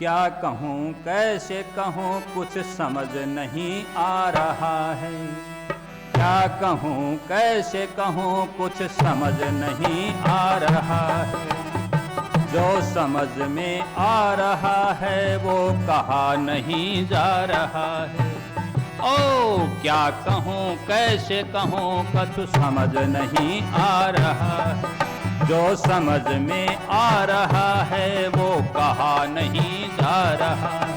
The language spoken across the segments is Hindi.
क्या कहूँ कैसे कहूँ कुछ समझ नहीं आ रहा है। क्या कहूँ कैसे कहूँ कुछ समझ नहीं आ रहा है। जो समझ में आ रहा है वो कहा नहीं जा रहा है। ओ क्या कहूँ कैसे कहूँ कुछ समझ नहीं आ रहा है। जो समझ में आ रहा है वो कहा नहीं जा रहा है।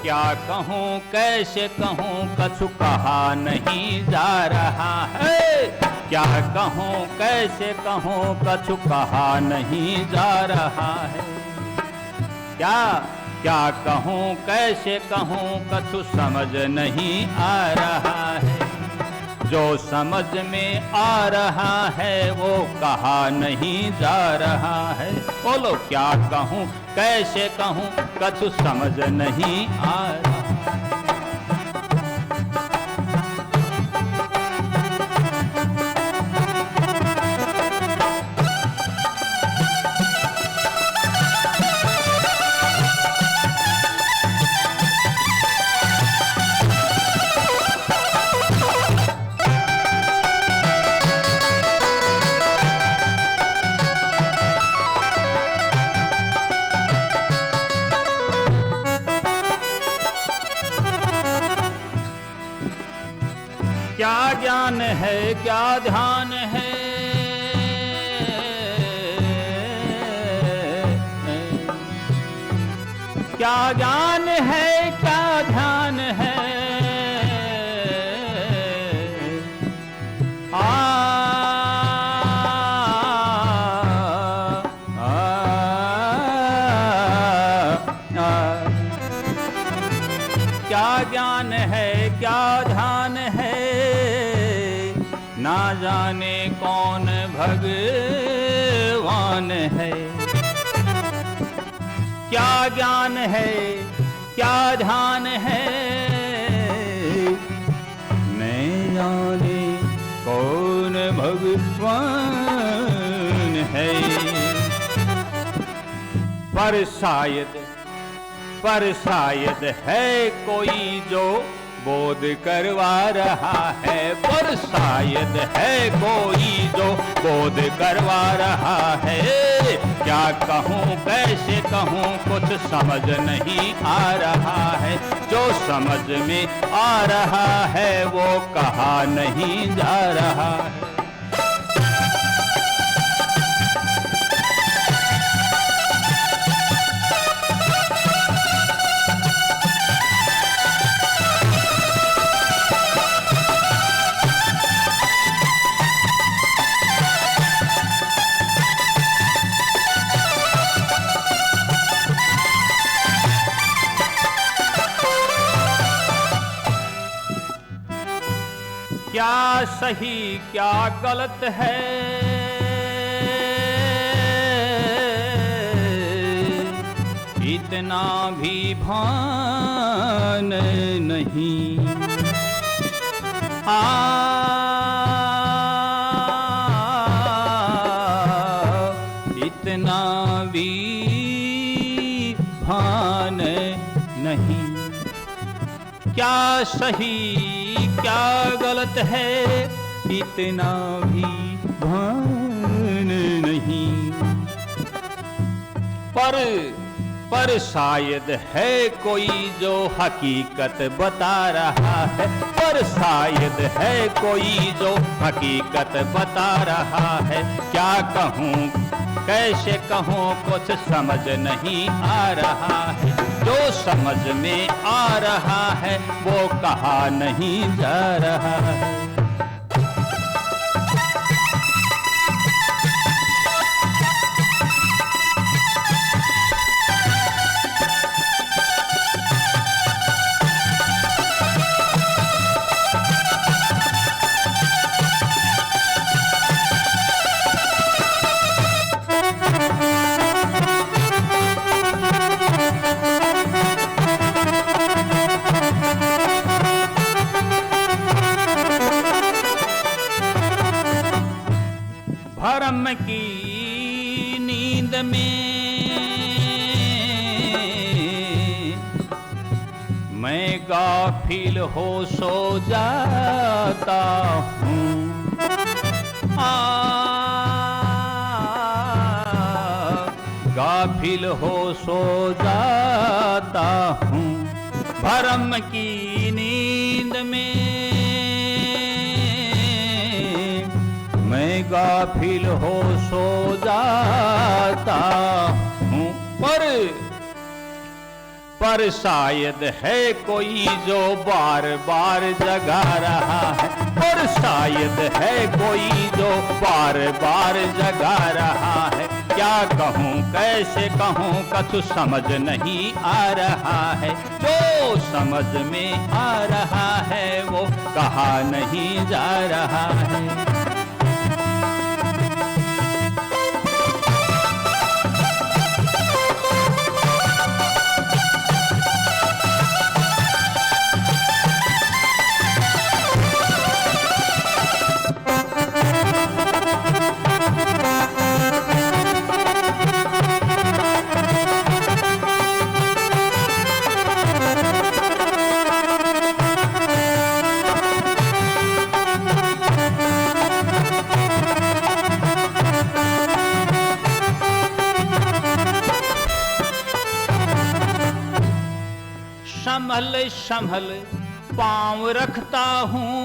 क्या कहूँ कैसे कहूँ कछु कहा नहीं जा रहा है। क्या कहूँ कैसे कहूँ कछु कहा नहीं जा रहा है। क्या कहूँ कैसे कहूँ कछु समझ नहीं आ रहा है। जो समझ में आ रहा है वो कहा नहीं जा रहा है। बोलो क्या कहूँ कैसे कहूँ कछु समझ नहीं आ रहा। क्या ज्ञान है क्या ध्यान है। क्या ज्ञान है क्या ध्यान है। क्या ज्ञान है क्या ध्यान है। ना जाने कौन भगवान है। क्या ज्ञान है क्या ध्यान है। नहीं जाने कौन भगवान है। पर शायद है कोई जो बोध करवा रहा है। पर शायद है कोई जो बोध करवा रहा है। क्या कहूँ कैसे कहूँ कुछ समझ नहीं आ रहा है। जो समझ में आ रहा है वो कहा नहीं जा रहा है। क्या सही क्या गलत है। इतना भी भान नहीं। इतना भी भान नहीं। क्या सही क्या गलत है इतना भी भान नहीं। पर शायद है कोई जो हकीकत बता रहा है। पर शायद है कोई जो हकीकत बता रहा है। क्या कहूँ कैसे कहूँ कुछ समझ नहीं आ रहा है। जो समझ में आ रहा है वो कहा नहीं जा रहा है। गाफिल हो सो जाता हूँ। गाफिल हो सो जाता हूँ भरम की नींद में, मैं गाफिल हो सो जाता हूँ। पर शायद है कोई जो बार बार जगा रहा है, और शायद है कोई जो बार बार जगा रहा है। क्या कहूँ कैसे कहूँ कछु समझ नहीं आ रहा है, जो समझ में आ रहा है वो कहा नहीं जा रहा है। संभल संभल पाँव रखता हूँ,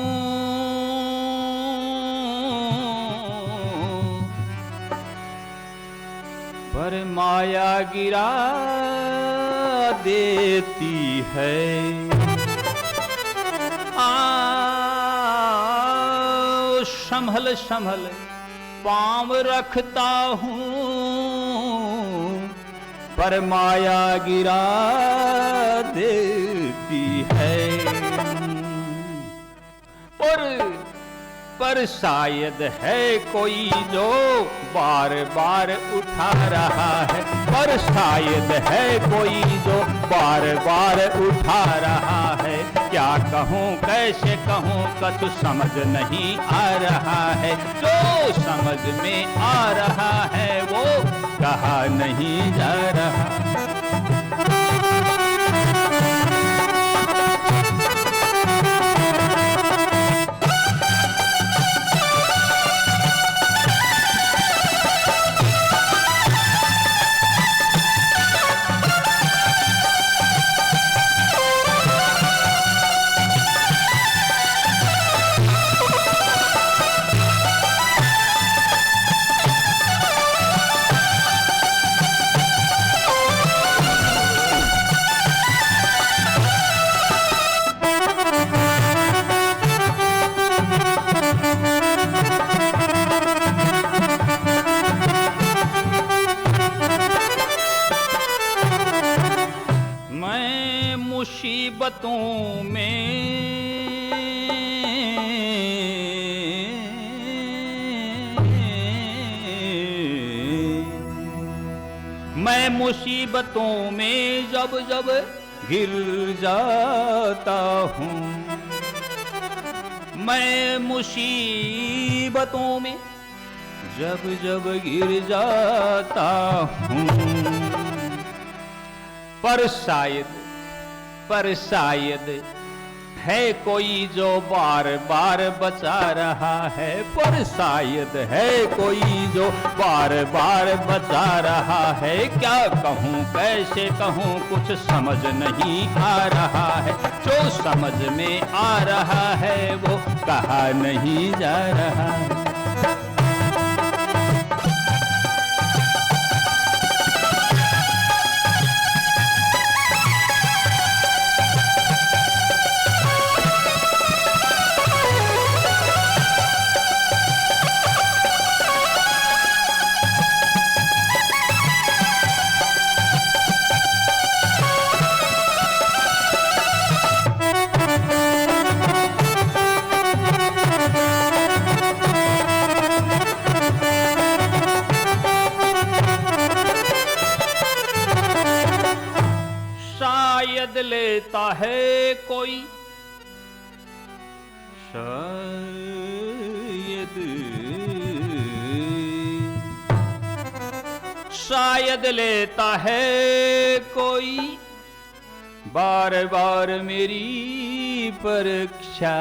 पर माया गिरा देती है। संभल संभल पाँव रखता हूँ, पर माया गिरा देती है। पर शायद है कोई जो बार बार उठा रहा है, पर शायद है कोई जो बार बार उठा रहा है। क्या कहूँ कैसे कहूँ कछु समझ नहीं आ रहा है, जो समझ में आ रहा है वो कहा नहीं जा रहा। मुसीबतों में मैं मुसीबतों में जब जब गिर जाता हूँ, मैं मुसीबतों में जब जब गिर जाता हूँ। पर शायद है कोई जो बार बार बचा रहा है, पर शायद है कोई जो बार बार बचा रहा है। क्या कहूँ कैसे कहूँ कुछ समझ नहीं आ रहा है, जो समझ में आ रहा है वो कहा नहीं जा रहा है। शायद लेता है कोई, शायद लेता है कोई बार बार मेरी परीक्षा,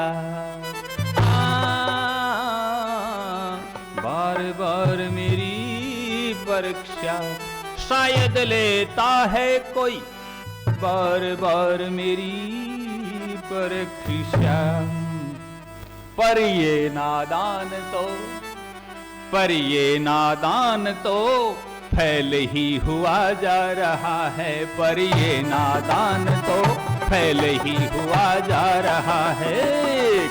बार बार मेरी परीक्षा, शायद लेता है कोई बार बार मेरी परीक्षा। पर ये नादान तो, पर ये नादान तो फैल ही हुआ जा रहा है, पर ये नादान तो फैल ही हुआ जा रहा है।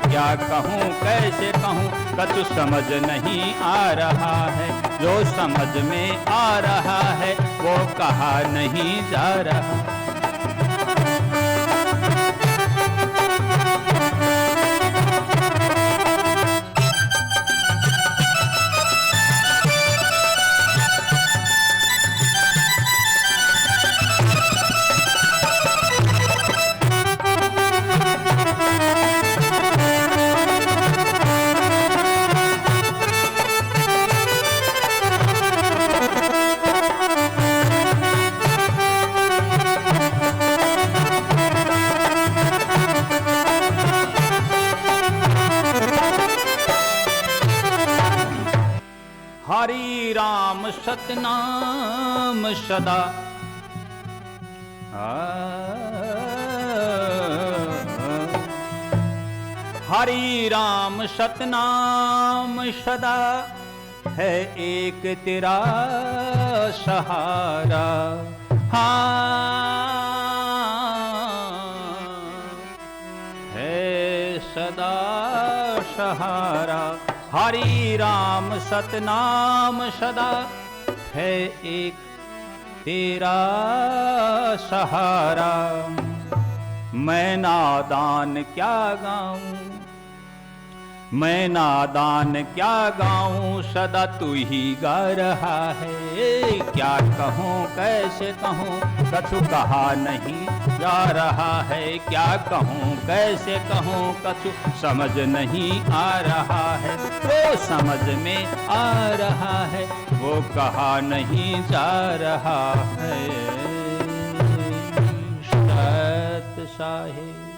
क्या कहूँ कैसे कहूँ कछु समझ नहीं आ रहा है, जो समझ में आ रहा है वो कहा नहीं जा रहा। हरि राम सतनाम सदा, हरि राम सतनाम सदा है एक तेरा सहारा। हाँ है सदा सहारा, हरि राम सतनाम सदा है एक तेरा सहारा। मैं नादान क्या गाऊं, मैं नादान क्या गाऊं, सदा तू ही गा रहा है। क्या कहूँ कैसे कहूँ कछु कहा नहीं जा रहा है, क्या कहूँ कैसे कहूँ कछु समझ नहीं आ रहा है। वो समझ में आ रहा है वो कहा नहीं जा रहा है। सत साहिब।